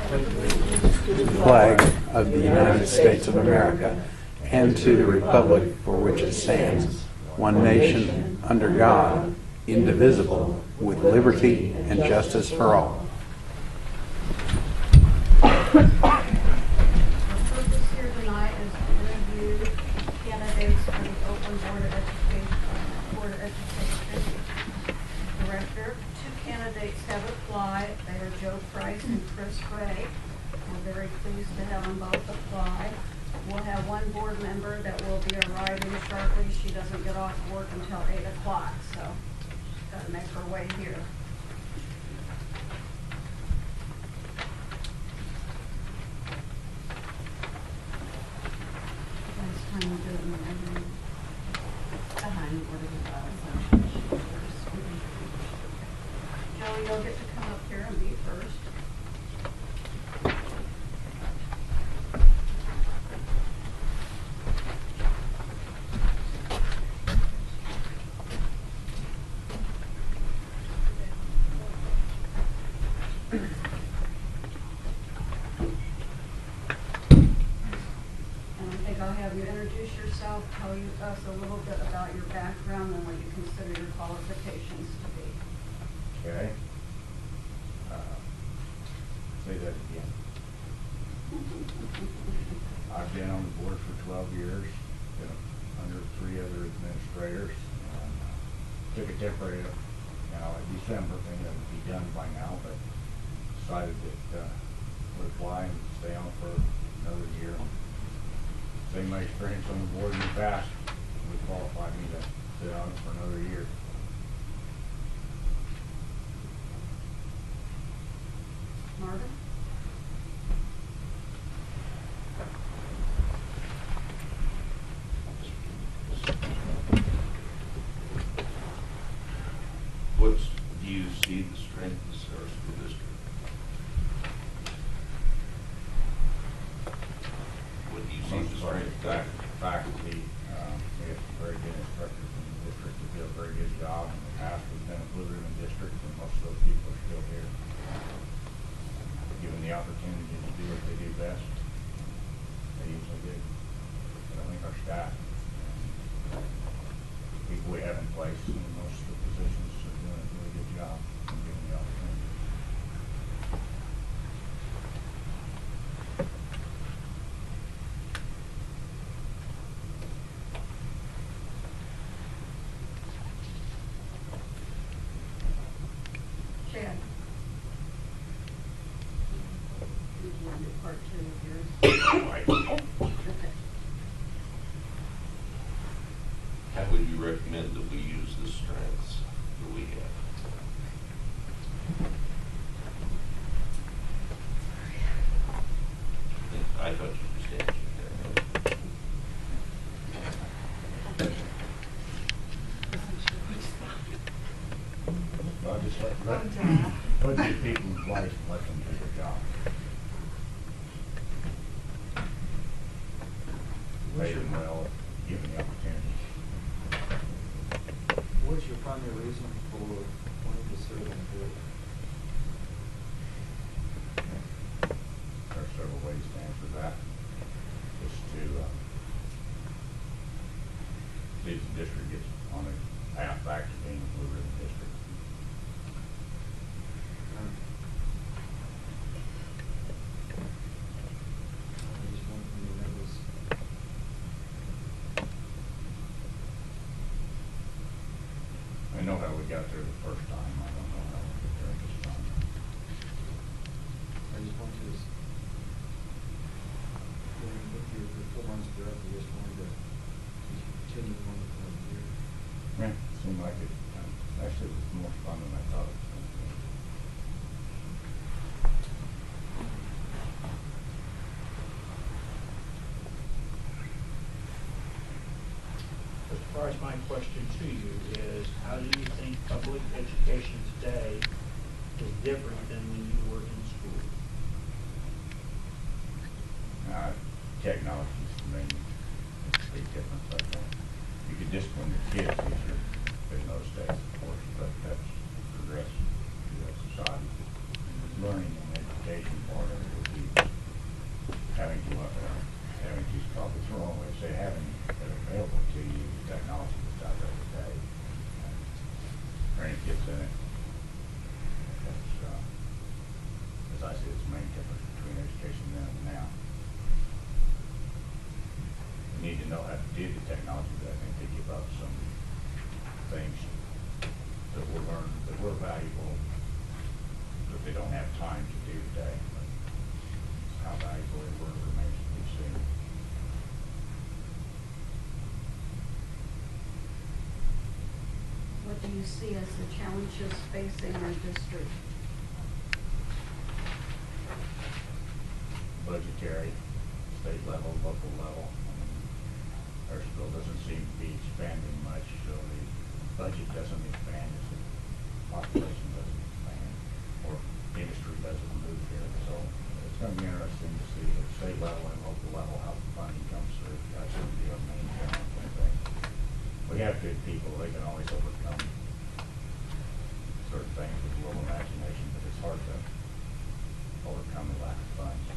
to the flag of the United States of America and to the republic for which it stands, one nation, under God, indivisible, with liberty and justice for all. Our purpose here tonight is to interview candidates for the open Board of Education Director. Two candidates have applied. They are Joe Price and Chris Gray. We're very pleased to have them both apply. We'll have one board member that will be arriving shortly. She doesn't get off work until 8 o'clock, so she's got to make her way here. Last time we did it in the behind Joey, you'll get to come up here and be first. I'll have you introduce yourself, tell us a little bit about your background and what you consider your qualifications to be. Okay. Say that again. I've been on the board for 12 years, been under 3 other administrators, and took a temporary, December thing that would be done by now, but decided that would apply and stay on for another year. Same my experience on the board in the past would qualify me to sit on it for another year. Marvin? What do you see the strengths of our school district? What do you see the strengths of faculty? We have some very good instructors in the district that do a very good job. In the past, we've been a blue ribbon district, and most of those people are still here. Given the opportunity to do what they do best, they usually do. But I think our staff, people we have in place in most of the positions are doing a really good job and giving the opportunity. Chad? Did you want to do part 2 of yours? Right. Okay. How would you recommend that we use the strengths that we have? I thought you just answered that. Well, just put these people in place and let them do their job. Pay them well, give them the opportunity. What's your primary reason for wanting to serve on the board? There are several ways to answer that. Just to see if the district gets on a path back to being a blue ribbon district. I just wanted to know this. I know how we got there the first time. I don't know how we'll get there this time. I just want to, with your performance throughout the just wanted to continue on with the year. Yeah, it seemed like it. Actually, it was more fun than I thought it was going to be. Mr. Price, my question to you is, how do you think public education today is different than when you were in school? Technology is the main big difference, I think. You could discipline the kids easier in those days, of course, but that's progressed to that society. Learning and education education part of it would be having to is probably the wrong way to say, having it available to you, the technology that's out there today. Training kids in it. That's, as I see, it's the main difference between education then and now. You need to know how to do the technology, but I think they give up some things that we'll learn that were valuable that they don't have time to do today. But how valuable they were remains to be seen. What do you see as the challenges facing our district? Budgetary, state level, local level. Harrisonville doesn't seem to be expanding much, so the budget doesn't expand as the population doesn't expand, or industry doesn't move here. So it's going to be interesting to see at state level and local level how the funding comes through. That's going to be our main challenge, I think. We have good people; they can always overcome certain things with a little imagination, but it's hard to overcome the lack of funds.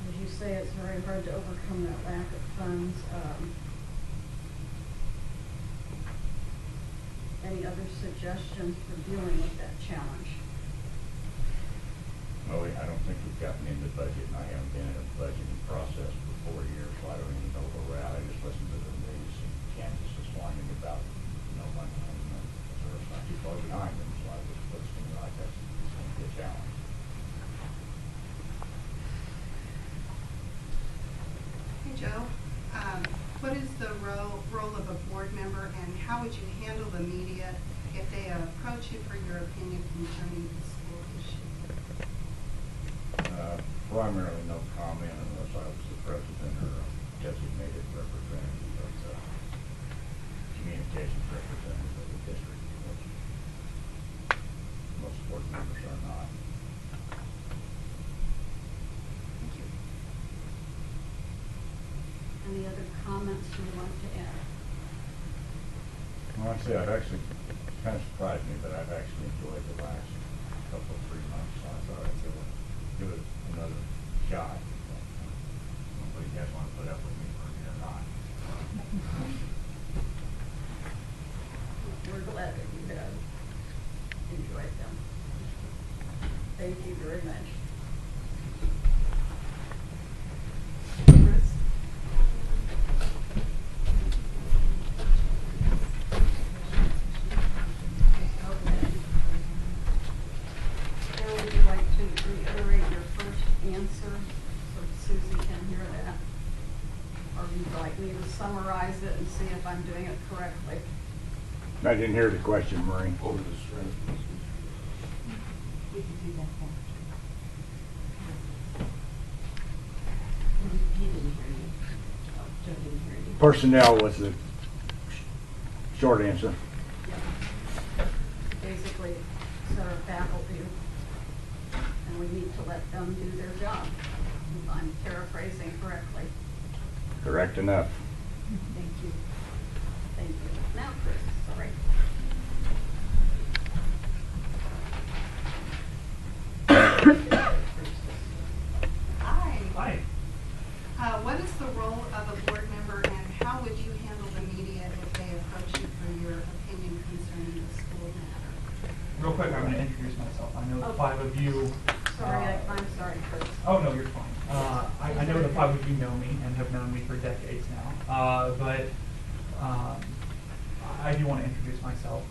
As you say, it's very hard to overcome that lack of funds. Any other suggestions for dealing with that challenge? Well, I don't think we've gotten into budget, and I haven't been in a budgeting process for 4 years, so I don't even know where we're at. I just listened to the news, and Kansas is whining about no money, and it's not too far behind them, so I was listening like that's going to be a challenge. Hey, Joe. What is the role of a board member, and how would you handle the media if they approach you for your opinion concerning the school issue? Primarily no comment unless I was the president or designated representative of the communications representative of the district, which most board members are not. Thank you. Any other comments you would like to add? Well, I'd say I've actually, kind of surprised me, but I've actually enjoyed the last couple of 3 months, so I thought I'd give it another shot. But you guys want to put up with me for a year or not? We're glad that you have enjoyed them. Thank you very much. Chris? Or would you like to reiterate your first answer so Susie can hear that? Or would you like me to summarize it and see if I'm doing it correctly? I didn't hear the question, Marie. Over the strength. We could do that after. He didn't hear you. Oh, Joe didn't hear you. Personnel was the short answer. Yeah. Basically, it's our faculty, and we need to let them do their job, if I'm paraphrasing correctly. Correct enough. Thank you. Thank you. Now, Chris, sorry. Hi. Hi. What is the role of a board member, and how would you handle the media if they approach you for your opinion concerning the school matter? Real quick, I'm going to introduce myself. I know the Oh. 5 of you. Sorry, I'm sorry, Chris. Oh, no, you're fine. I know the 5 of you know me and have known me for decades now. But I do want to introduce myself.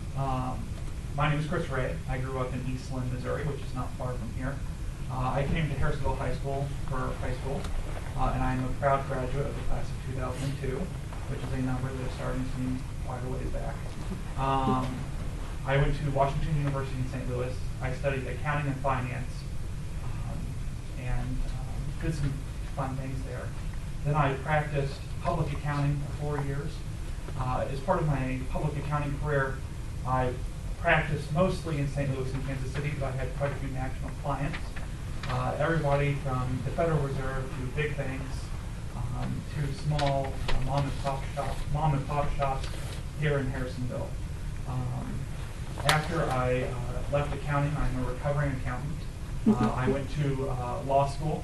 My name is Chris Ray. I grew up in Eastland, Missouri, which is not far from here. I came to Harrisonville High School for high school, and I am a proud graduate of the class of 2002, which is a number that is starting to seem quite a ways back. I went to Washington University in St. Louis. I studied accounting and finance, and did some fun things there. Then I practiced public accounting for 4 years. As part of my public accounting career, I practiced mostly in St. Louis and Kansas City, but I had quite a few national clients. Everybody from the Federal Reserve to big banks, to small mom and pop shops, here in Harrisonville. After I left accounting, I'm a recovering accountant. I went to law school.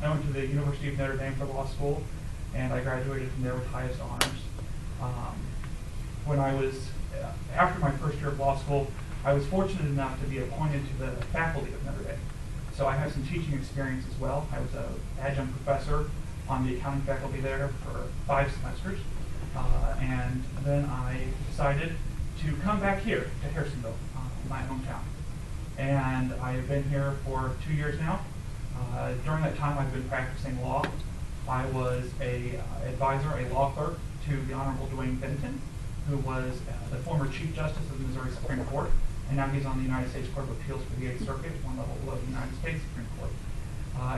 I went to the University of Notre Dame for law school, and I graduated from there with highest honors. When I was, after my first year of law school, I was fortunate enough to be appointed to the faculty of Notre Dame. So I have some teaching experience as well. I was an adjunct professor on the accounting faculty there for 5 semesters. And then I decided to come back here to Harrisonville, my hometown. And I have been here for 2 years now. During that time, I've been practicing law. I was a advisor, a law clerk to the Honorable Dwayne Benton, who was the former Chief Justice of the Missouri Supreme Court, and now he's on the United States Court of Appeals for the 8th Circuit, one level below the United States Supreme Court.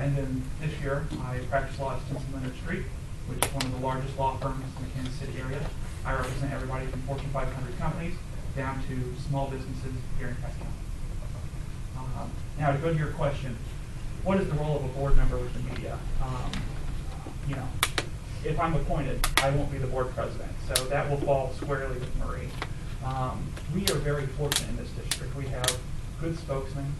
And then this year, I practice law at Stinson Leonard Street, which is one of the largest law firms in the Kansas City area. I represent everybody from Fortune 500 companies down to small businesses here in Cass County. Now, to go to your question, what is the role of a board member with the media? You know, if I'm appointed, I won't be the board president, so that will fall squarely with Marie. We are very fortunate in this district. We have good spokesmen,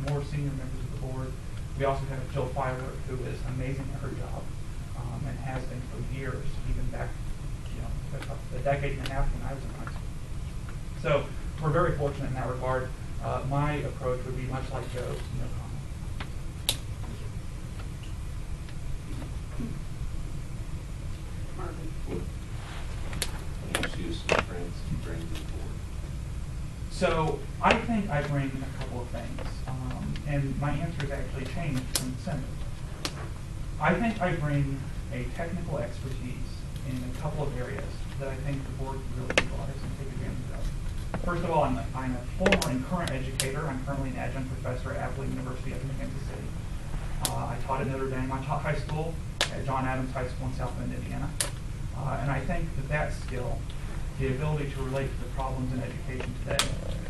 more senior members of the board. We also have Jill Filer, who is amazing at her job, and has been for years, even back, you know, a decade and a half when I was in high school. So we're very fortunate in that regard. My approach would be much like Joe's, no comment. Marvin. What do you see as some strengths you bring to the board? So I think I bring a couple of things, and my answer has actually changed from December. I think I bring a technical expertise in a couple of areas that I think the board can really utilize and take advantage of. First of all, I'm a former and current educator. I'm currently an adjunct professor at Abilene University up in Kansas City. I taught at Notre Dame. I taught high school at John Adams High School in South Bend, Indiana. And I think that skill, the ability to relate to the problems in education today,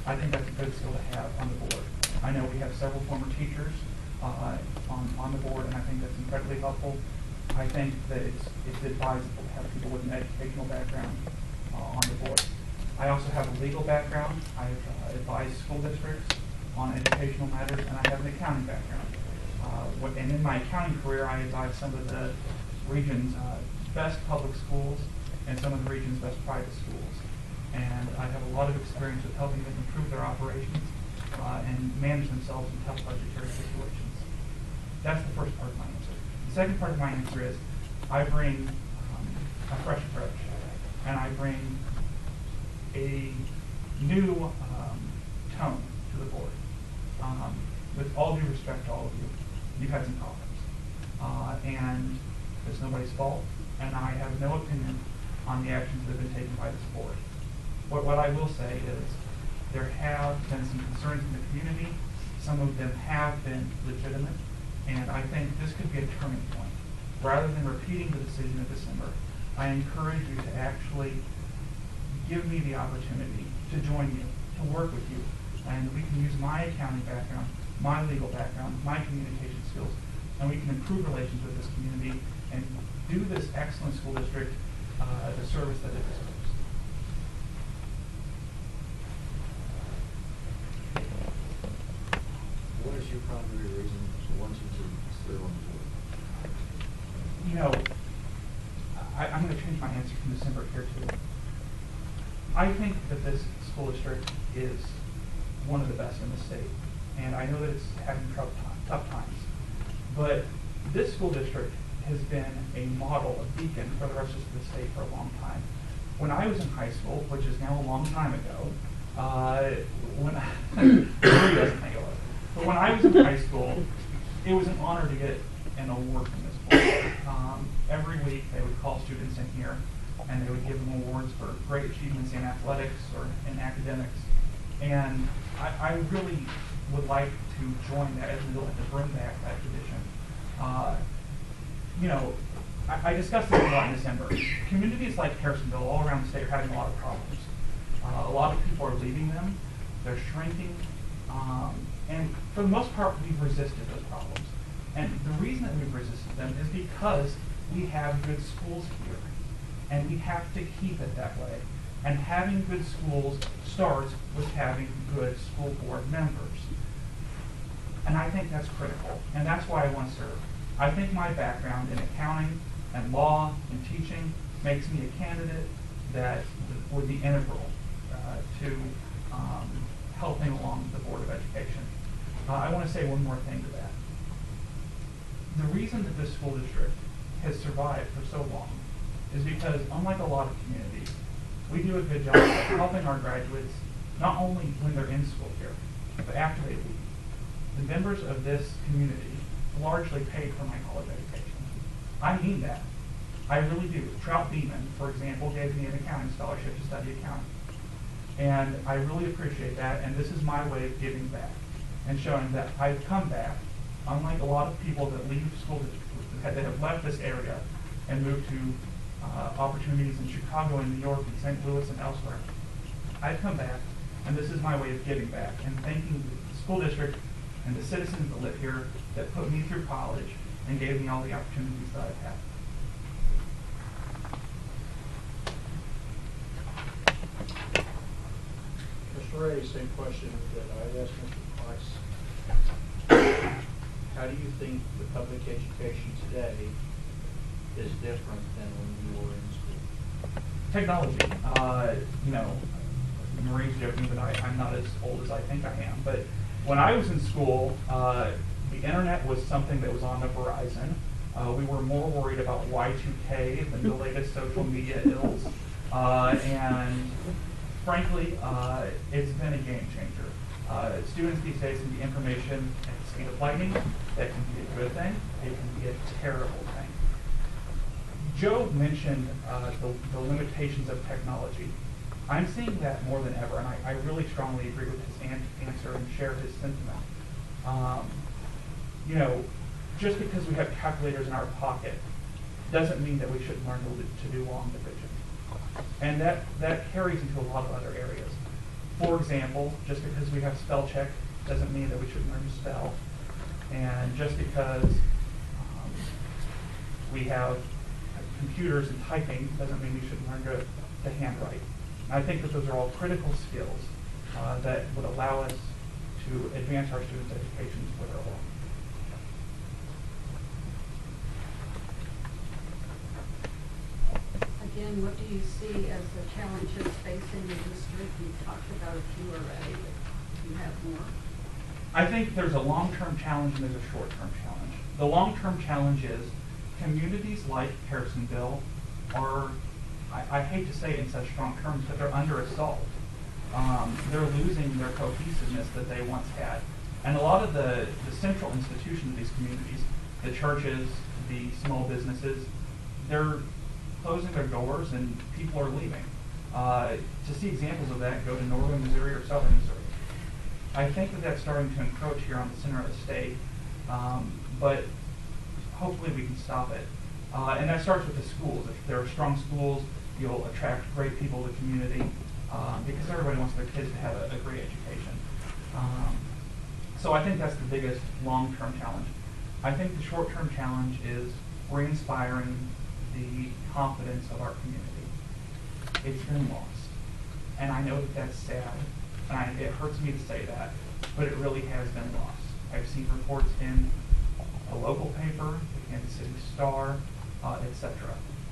I think that's a good skill to have on the board. I know we have several former teachers on the board, and I think that's incredibly helpful. I think that it's advisable to have people with an educational background on the board. I also have a legal background. I've advised school districts on educational matters, and I have an accounting background. And in my accounting career, I advised some of the region's best public schools and some of the region's best private schools. And I have a lot of experience with helping them improve their operations and manage themselves in tough budgetary situations. That's the first part of my answer. The second part of my answer is I bring a fresh approach, and I bring a new tone to the board. With all due respect to all of you, you've had some problems, and it's nobody's fault, and I have no opinion on the actions that have been taken by this board. What I will say is there have been some concerns in the community. Some of them have been legitimate, and I think this could be a turning point. Rather than repeating the decision of December, I encourage you to actually give me the opportunity to join you, to work with you, and we can use my accounting background, my legal background, my communication skills, and we can improve relations with this community and do this excellent school district the service that it deserves. What is your primary reason for wanting to serve on the board? You know, I'm going to change my answer from December here too. I think that this school district is one of the best in the state, and I know that it's having tough times. But this school district has been a model, a beacon for the rest of the state for a long time. When I was in high school, which is now a long time ago, when I was in high school, it was an honor to get an award from this board. Every week they would call students in here and they would give them awards for great achievements in athletics or in academics. And I really would like to join that as we look to bring back that tradition. You know, I discussed this a lot in December. Communities like Harrisonville all around the state are having a lot of problems. A lot of people are leaving them. They're shrinking. And for the most part, we've resisted those problems. And the reason that we've resisted them is because we have good schools here. And we have to keep it that way. And having good schools starts with having good school board members. And I think that's critical, and that's why I want to serve. I think my background in accounting and law and teaching makes me a candidate that would be integral to helping along the Board of Education. I want to say one more thing to that. The reason that this school district has survived for so long is because, unlike a lot of communities, we do a good job of helping our graduates not only when they're in school here, but after they leave. The members of this community largely paid for my college education. I mean that. I really do. Trout Beeman, for example, gave me an accounting scholarship to study accounting. And I really appreciate that, and this is my way of giving back and showing that I've come back, unlike a lot of people that leave school, that have left this area and moved to opportunities in Chicago and New York and St. Louis and elsewhere. I've come back, and this is my way of giving back and thanking the school district and the citizens that live here that put me through college and gave me all the opportunities that I've had. Mr. Ray, same question that I asked Mr. Price. How do you think the public education today is different than when you were in school? Technology. Marie's joking that I'm not as old as I think I am, but when I was in school, the internet was something that was on the horizon. We were more worried about Y2K than the latest social media ills. And frankly, it's been a game changer. Students these days can get information at the speed of lightning. That can be a good thing. It can be a terrible thing. Joe mentioned the limitations of technology. I'm seeing that more than ever, and I really strongly agree with his answer and share his sentiment. Just because we have calculators in our pocket doesn't mean that we shouldn't learn to do long division. And that carries into a lot of other areas. For example, just because we have spell check doesn't mean that we shouldn't learn to spell. And just because we have computers and typing doesn't mean we shouldn't learn to handwrite. I think that those are all critical skills that would allow us to advance our students' educations further along. Again, what do you see as the challenges facing the district? You talked about a few already, but do you have more? I think there's a long-term challenge and there's a short-term challenge. The long-term challenge is communities like Harrisonville are, I hate to say it in such strong terms, but they're under assault. They're losing their cohesiveness that they once had. And a lot of the central institutions of these communities, the churches, the small businesses, they're closing their doors and people are leaving. To see examples of that, go to northern Missouri or southern Missouri. I think that that's starting to encroach here on the center of the state, but hopefully we can stop it. And that starts with the schools. If there are strong schools, you'll attract great people to the community because everybody wants their kids to have a great education. So I think that's the biggest long-term challenge. I think the short-term challenge is re-inspiring the confidence of our community. It's been lost. And I know that that's sad, and it hurts me to say that, but it really has been lost. I've seen reports in a local paper, the Kansas City Star, etc.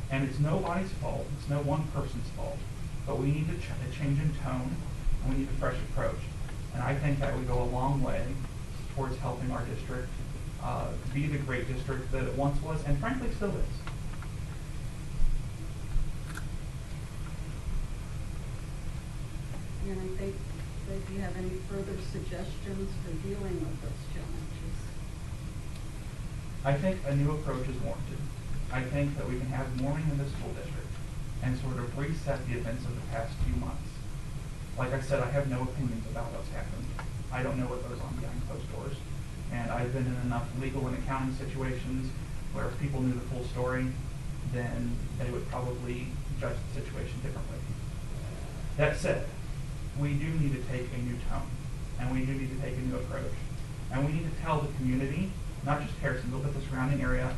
And it's nobody's fault. It's no one person's fault. But we need a change in tone, and we need a fresh approach. And I think that would go a long way towards helping our district be the great district that it once was, and frankly still is. And I think that if you have any further suggestions for dealing with those challenges. I think a new approach is warranted. I think that we can have mourning in the school district and sort of reset the events of the past few months. Like I said, I have no opinions about what's happened. I don't know what goes on behind closed doors. And I've been in enough legal and accounting situations where if people knew the full story, then they would probably judge the situation differently. That said, we do need to take a new tone, and we do need to take a new approach. And we need to tell the community, not just Harrisonville, but the surrounding area,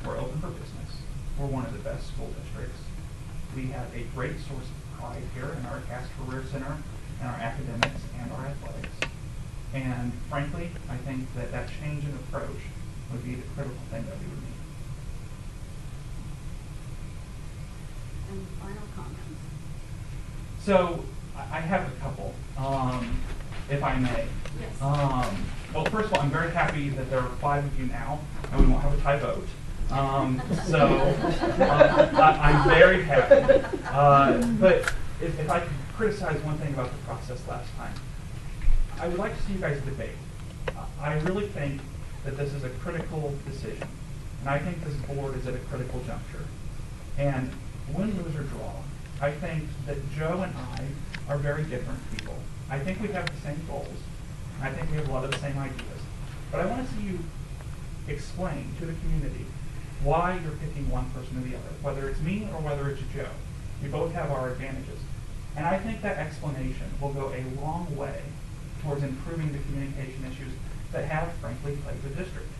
we're open for business. We're one of the best school districts. We have a great source of pride here in our Cass Career Center, and our academics, and our athletics. And frankly, I think that that change in approach would be the critical thing that we would need. And final comments? So I have a couple, if I may. Yes. Well, first of all, I'm very happy that there are 5 of you now, and we won't have a tie vote. I'm very happy. But if I could criticize one thing about the process last time, I would like to see you guys debate. I really think that this is a critical decision, and I think this board is at a critical juncture. And win, lose, or draw, I think that Joe and I are very different people. I think we have the same goals, and I think we have a lot of the same ideas. But I want to see you explain to the community why you're picking one person or the other, whether it's me or whether it's Joe. We both have our advantages. And I think that explanation will go a long way towards improving the communication issues that have, frankly, plagued the district.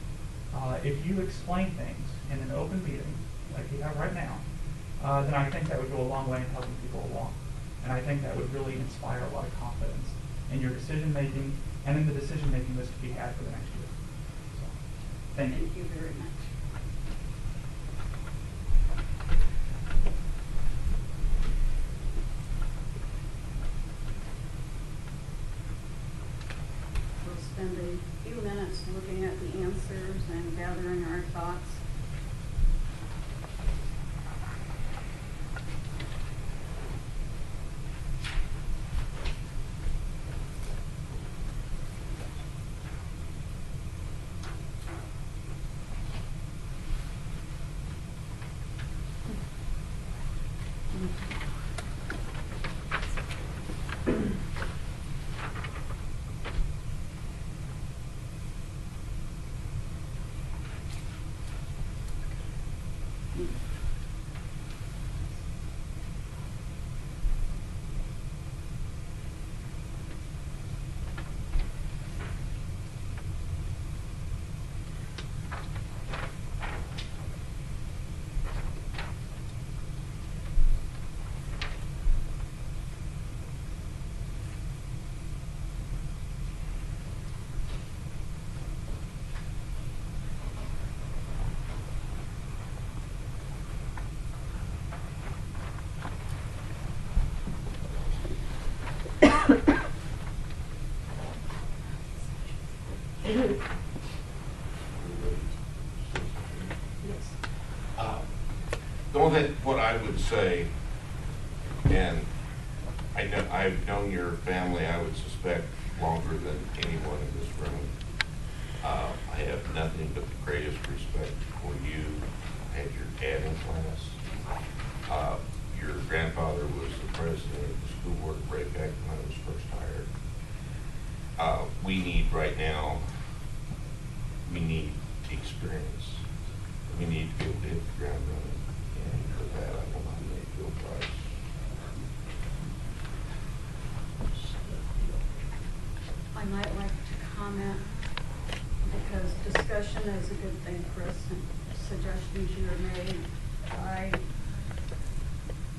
If you explain things in an open meeting, like we have right now, then I think that would go a long way in helping people along. And I think that would really inspire a lot of confidence in your decision-making and in the decision-making that's to be had for the next year. So, thank you. Thank you very much. We'll spend a few minutes looking at the answers and gathering our thoughts. The only thing, what I would say, and I know, I've known your family, I would suspect, longer than anyone in this room. I have nothing but the greatest respect for you. I had your dad in class. Your grandfather was the president of the school board at Ray-Pac when I was first hired. We need right now, we need experience. We need to be able to hit the ground running. And for that, I will nominate Bill Price. I might like to comment, because discussion is a good thing, Chris, and suggestions you have made. I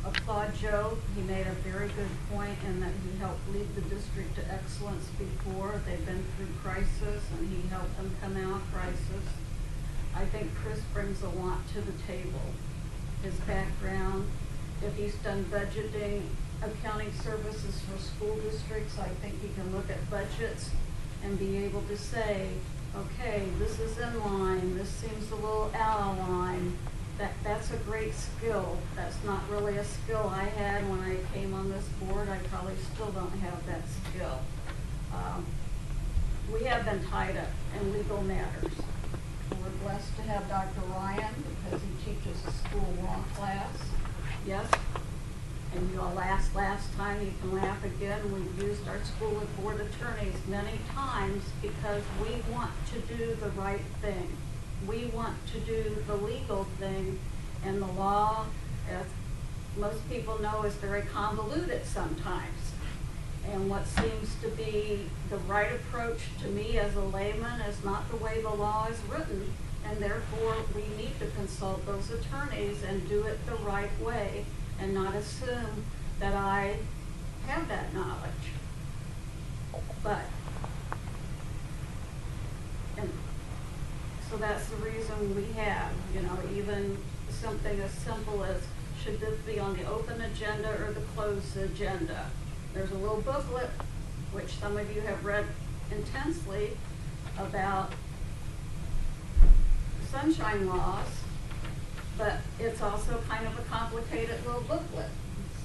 applaud Joe. He made a very good point in that he helped lead the district to excellence before. They've been through crisis, and he helped them come out of crisis. I think Chris brings a lot to the table. His background, if he's done budgeting, accounting services for school districts, I think he can look at budgets and be able to say, okay, this is in line, this seems a little out of line. That's a great skill. That's not really a skill I had when I came on this board. I probably still don't have that skill. We have been tied up in legal matters. We're blessed to have Dr. Ryan because he teaches a school law class. Yes, and you all laughed last time, you can laugh again. We've used our school and board attorneys many times because we want to do the right thing. We want to do the legal thing, and the law, as most people know, is very convoluted sometimes. And what seems to be the right approach to me as a layman is not the way the law is written, and therefore we need to consult those attorneys and do it the right way and not assume that I have that knowledge. But, and so that's the reason we have, you know, even something as simple as, should this be on the open agenda or the closed agenda? There's a little booklet, which some of you have read intensely, about sunshine laws, but it's also kind of a complicated little booklet.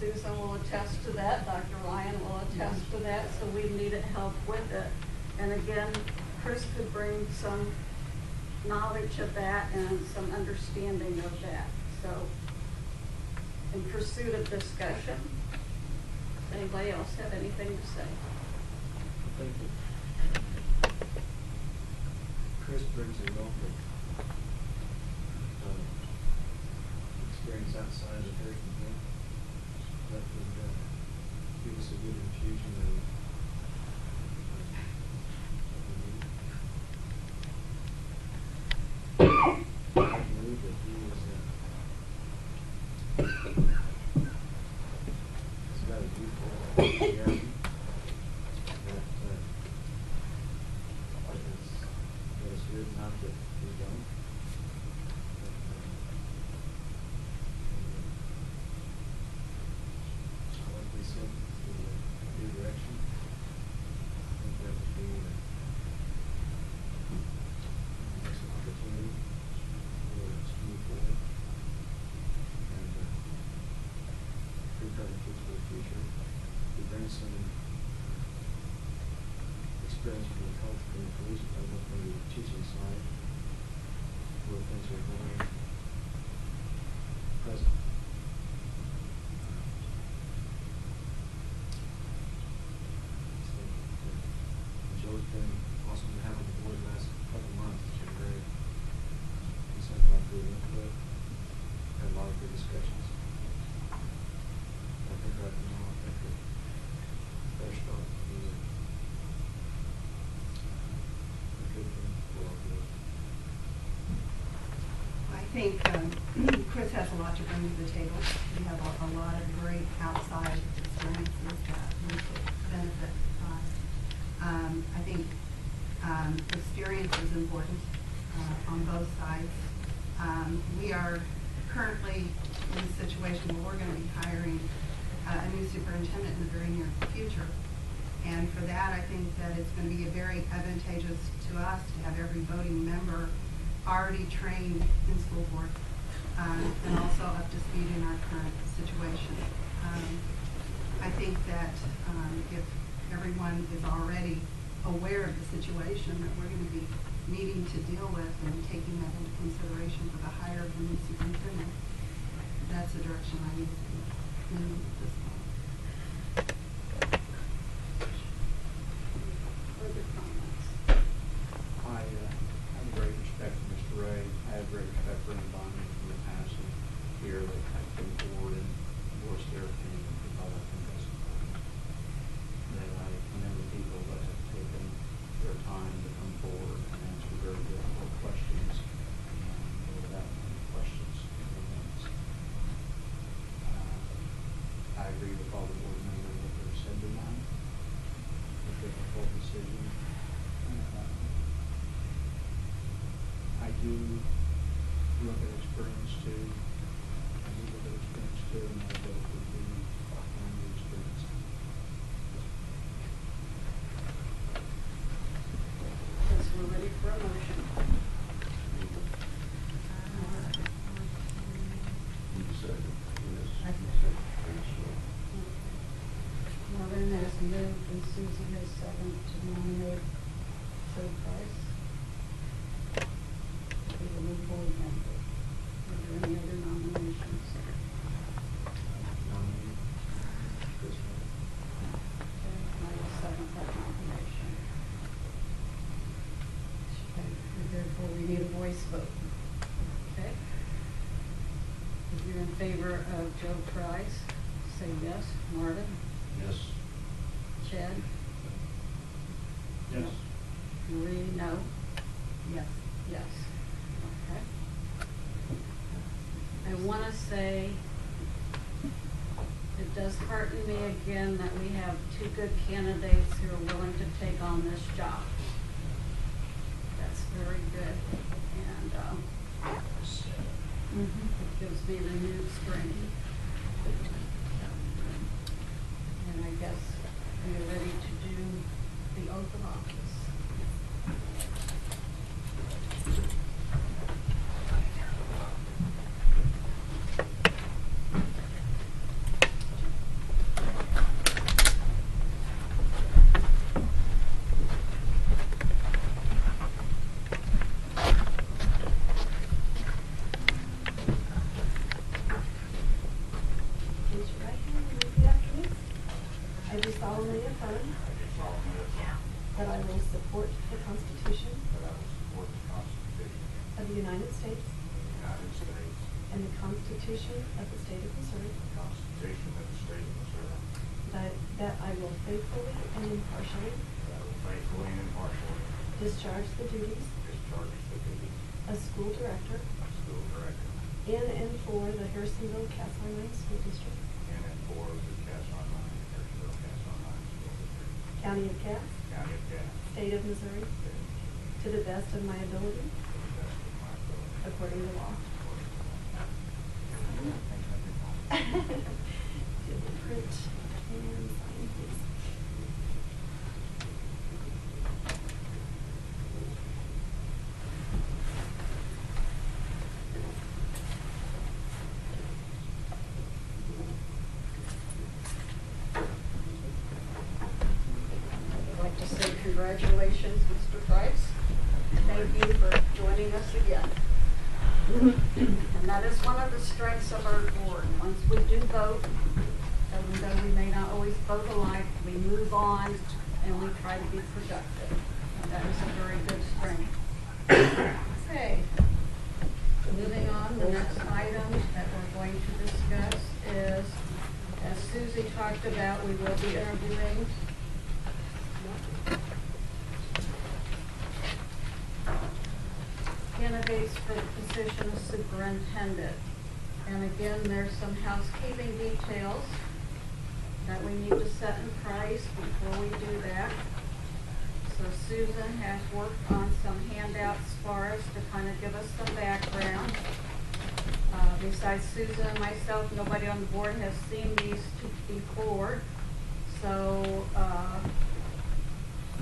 Susan will attest to that, Dr. Ryan will attest to that, so we needed help with it. And again, Chris could bring some knowledge of that and some understanding of that. So, in pursuit of discussion, does anybody else have anything to say? Thank you. Chris brings a wealth of experience outside of Harrisonville that would give us a good infusion of I believe that he is he's got a beautiful enthusiasm that is good, not that we don't. I like we said, to a new direction. I think that would be next opportunity for us to move forward and prepare the kids for the future. We bring some experience from the health and the police department, from the teaching side, where things are going present. Joe's been awesome to have on the board the last couple of months. It's been very insightful, good input. Had a lot of good discussions. I think right now, I think a better start would be a good thing for all of us. I think Chris has a lot to bring to the table. We have a lot of great outside experiences that we could benefit from. I think experience is important on both sides. We are currently in a situation where we're going to be hiring a new superintendent in the very near future. And for that, I think that it's going to be very advantageous to us to have every voting member already trained in school board and also up to speed in our current situation. I think that if everyone is already aware of the situation that we're going to be needing to deal with and taking that into consideration for the hire of the new superintendent, that's the direction I need to move at this point. Further comments? I have great respect for Mr. Ray. I have great respect for Bonnie from the past and here that have come forward and voiced their opinion, because I think that's important. That I commend the people that have taken their time to come forward and answer very difficult questions and without many questions. I agree with all the board members that have said tonight. A difficult decision. I do look at experience too. And I know that it would be on the experience. Yes, we're ready for a motion. Marvin has moved and Susie has seconded to nominate Joe Price to the new board member. Are there any other nominations? Nominee Chris Ray. Okay, I will second that nomination. Okay, and therefore we need a voice vote. Okay? If you're in favor of Joe Price, say yes. Marvin? Yes. Chad? Yes. Marie, no? Yes. Yes. Okay. I have two good candidates who are willing to take on this job. That's very good, and it gives me renewed strength. And I guess we're ready to do the oath of office. Raise your right hand and repeat after me. I do solemnly affirm I do solemnly affirm that I will support the Constitution that I will support the Constitution of the United States of the United States, and the Constitution of the State of Missouri, the Constitution of the State of Missouri, that I will faithfully and impartially that I will faithfully and impartially discharge the duties discharge the duties of school director of school director in and for the Harrisonville School District, in and for the Harrisonville School District, County of Cass, County of Cass, State of Missouri, State of Missouri, to the best of my ability, to the best of my ability. according to law. According to law. Do the print and sign, please. I'd like to say congratulations, Mr. Price. Thank you for joining us again. And that is one of the strengths of our board. Once we do vote, even though we may not always vote alike, we move on and we try to be productive. And that is a very good strength. Okay. Moving on, the next item that we're going to discuss is, as Susie talked about, we will be interviewing candidates for the position of superintendent. And again, there's some housekeeping details that we need to set in price before we do that. So Susan has worked on some handouts for us to kind of give us some background. Besides Susan and myself, nobody on the board has seen these two before. So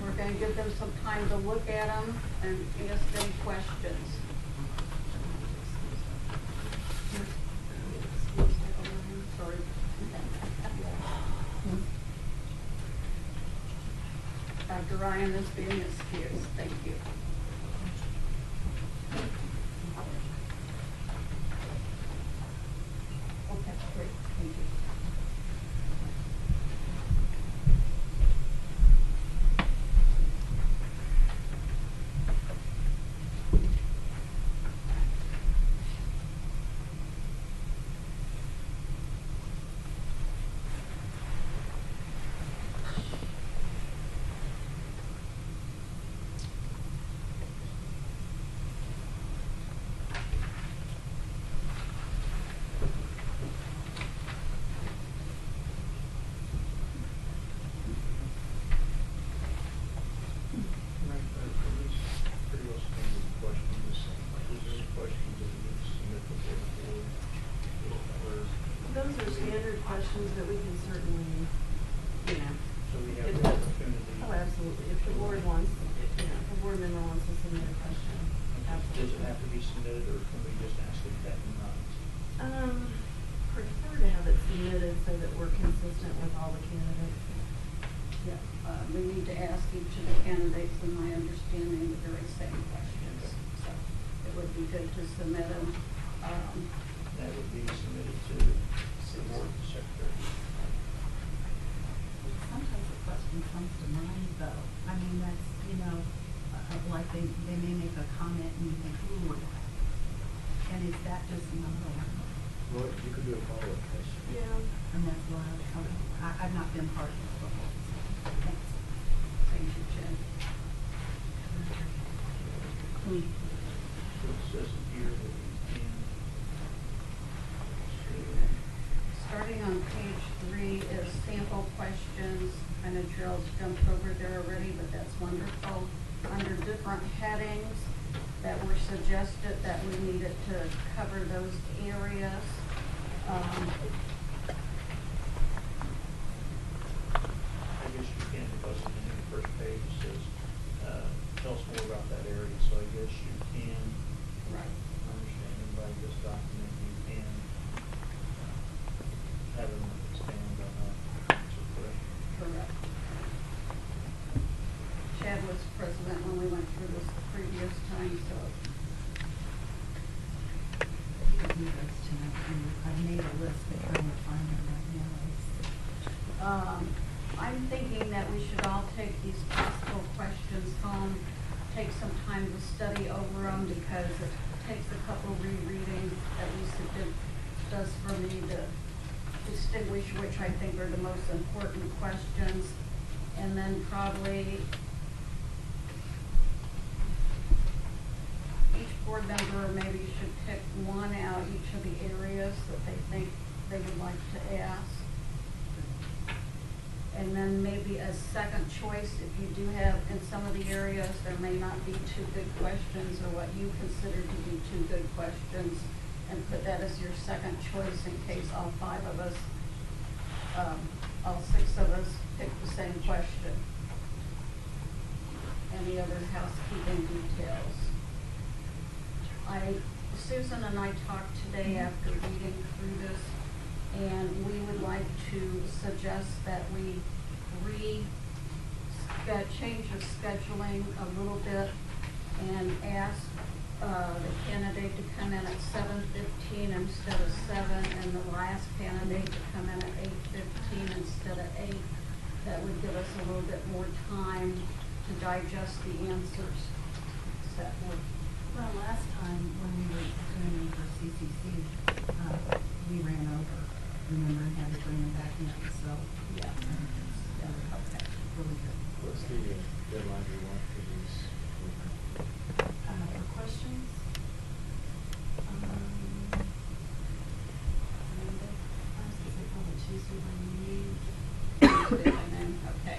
we're going to give them some time to look at them and ask them questions. Sorry. Dr. Ryan is being excused. Thank you. Okay, great. Thank you. Those are standard questions that we can certainly, So we have If the the- opportunity. oh, absolutely. If the board wants, if a board member wants to submit a question, Does it absolutely. have to be submitted, or can we just ask it that night? Prefer to have it submitted so that we're consistent with all the candidates. Yeah, we need to ask each of the candidates, in my understanding, the very same questions. So it would be good to submit them. That would be submitted to the board secretary. Sometimes a question comes to mind though. I mean, that's, like they may make a comment and you think, ooh. And is that just another one? Well, you could do a follow-up question. Yeah. And that's why I've not been part of this before. Thanks. Thank you, Jen. So it says here that we can. Starting on page 3 is sample questions kind of Gerald's jumped over there already, but that's wonderful. Under different headings that were suggested that we needed to cover those areas. I guess you can, because in the first page it says, tell us more about that area, so I guess you can, Right. understanding by this document, you can have them expand on that. Answer correct. Correct. Chad was president when we went through this the previous time, so. I made a list, but trying to find it right now. I'm thinking that we should all take these possible questions home, take some time to study over them, because it takes a couple rereadings, at least it does for me, to distinguish which I think are the most important questions, and then probably each board member maybe should pick one out, each of the areas that they think they would like to ask. And then maybe a second choice, if you do have, in some of the areas, there may not be two good questions, or what you consider to be two good questions, and put that as your second choice in case all five of us, all six of us pick the same question. Any other housekeeping details? Susan and I talked today after reading through this, and we would like to suggest that we change the scheduling a little bit and ask the candidate to come in at 7:15 instead of 7, and the last candidate to come in at 8:15 instead of 8. That would give us a little bit more time to digest the answers. Does that work? Well, last time when we were doing it for CCC, we ran over, remember, and had to bring them back in, so. Yeah. Okay. Really good. What's the deadline you want for these? For questions? Monday, I was gonna say probably Tuesday when you need. Okay.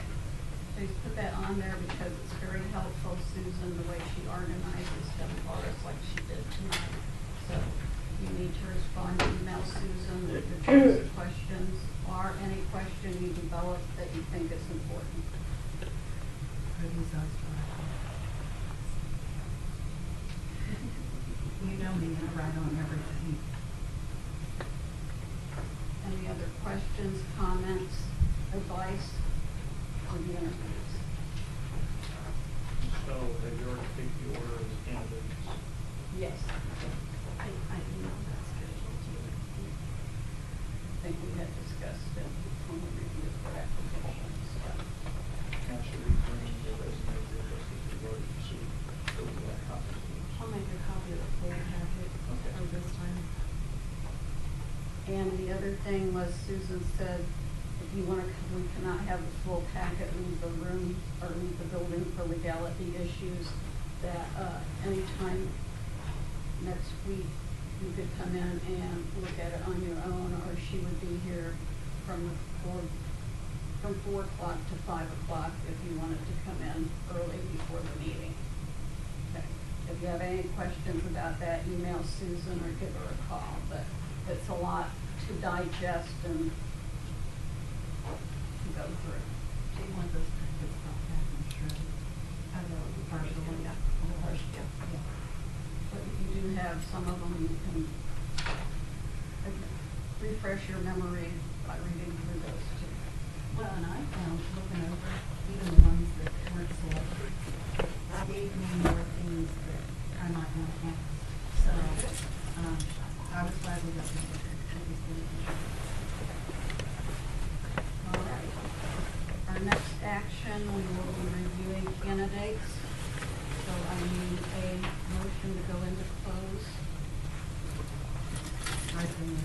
Please put that on there, because it's very helpful, Susan, the way she organizes them for us like she did tonight. So you need to respond to email Susan with your choice of questions, or any question you develop that you think is important. Are these ours for You know me, I write on everything. Any other questions, comments, advice for the interviews? So have you already picked the order of the candidates? Yes. I emailed that schedule to you. I think we had discussed it when we reviewed for applications. Now, should we bring the resume to the rest of the board to see if we have copies? I'll make a copy of the full packet for this time. And the other thing was Susan said, if you want to, we cannot have the full packet, leave the room or leave the building for legality issues, that anytime next week you could come in and look at it on your own, or she would be here from 4 o'clock to 5 o'clock if you wanted to come in early before the meeting. Okay. If you have any questions about that, email Susan or give her a call, but it's a lot to digest and to go through. Do you want those packets about that, I'm sure? I know, partially, yeah. Partially, yeah. But if you do have some of them, you can refresh your memory by reading through those too. Well, and I found, looking over, even the ones that weren't selected, gave me more things that I might not have. So, I was glad we got this. All right. Our next action, we will be reviewing candidates. So I need a motion to go into close. I think.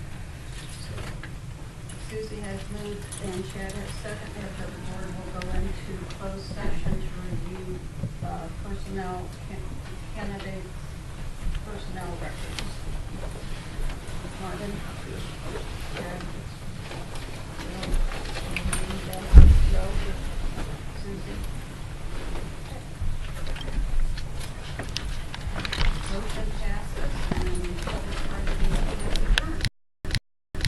Susie has moved and Chad has seconded that the board will go into closed session to review personnel